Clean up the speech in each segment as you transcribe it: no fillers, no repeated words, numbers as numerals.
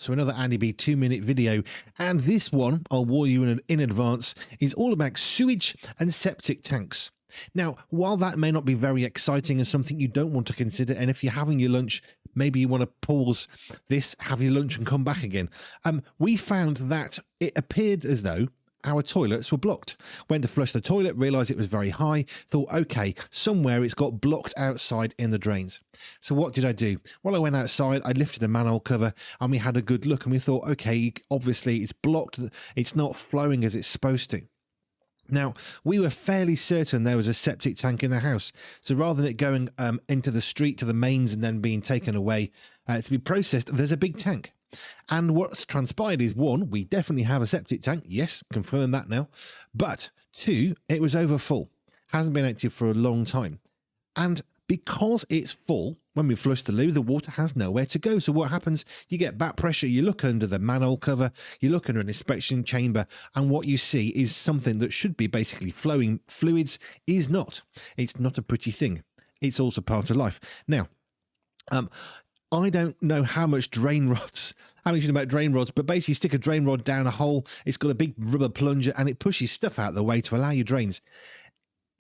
So another Andy B 2-minute video, and this one, I'll warn you in advance, is all about sewage and septic tanks. Now, while that may not be very exciting and something you don't want to consider, and if you're having your lunch, maybe you want to pause this, have your lunch and come back again, we found that it appeared as though our toilets were blocked. Went to flush the toilet, realised it was very high, thought, okay, somewhere it's got blocked outside in the drains. So what did I do? Well, I went outside, I lifted the manhole cover, and we had a good look, and we thought, okay, obviously it's blocked, it's not flowing as it's supposed to. Now, we were fairly certain there was a septic tank in the house. So rather than it going into the street to the mains and then being taken away to be processed, there's a big tank. And what's transpired is, one, we definitely have a septic tank. Yes, confirm that now. But two, it was over full. Hasn't been active for a long time. And because it's full, when we flush the loo, the water has nowhere to go. So what happens? You get back pressure. You look under the manhole cover, you look under an inspection chamber, and what you see is something that should be basically flowing fluids is not. It's not a pretty thing. It's also part of life. Now, I don't know how much drain rods, how much you know about drain rods, but basically stick a drain rod down a hole. It's got a big rubber plunger and it pushes stuff out of the way to allow your drains.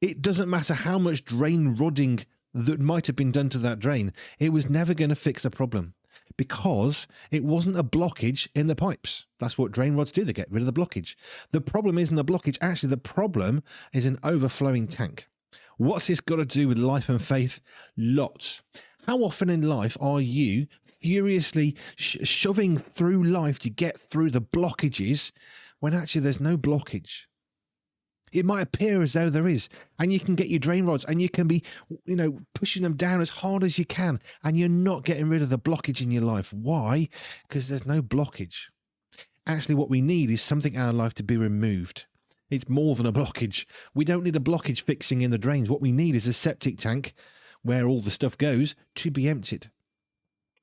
It doesn't matter how much drain rodding that might have been done to that drain. It was never going to fix the problem because it wasn't a blockage in the pipes. That's what drain rods do. They get rid of the blockage. The problem isn't the blockage. Actually, the problem is an overflowing tank. What's this got to do with life and faith? Lots. How often in life are you furiously shoving through life to get through the blockages when actually there's no blockage? It might appear as though there is, and you can get your drain rods and you can be, pushing them down as hard as you can, and you're not getting rid of the blockage in your life. Why? Because there's no blockage. Actually, what we need is something in our life to be removed. It's more than a blockage. We don't need a blockage fixing in the drains. What we need is a septic tank where all the stuff goes to be emptied.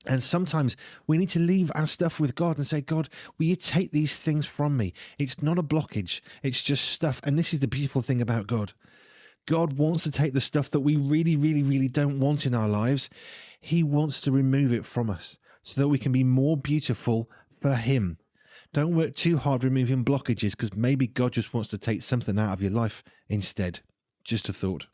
And sometimes we need to leave our stuff with God and say, God, will you take these things from me? It's not a blockage. It's just stuff. And this is the beautiful thing about God. God wants to take the stuff that we really, really, really don't want in our lives. He wants to remove it from us so that we can be more beautiful for him. Don't work too hard removing blockages because maybe God just wants to take something out of your life instead. Just a thought.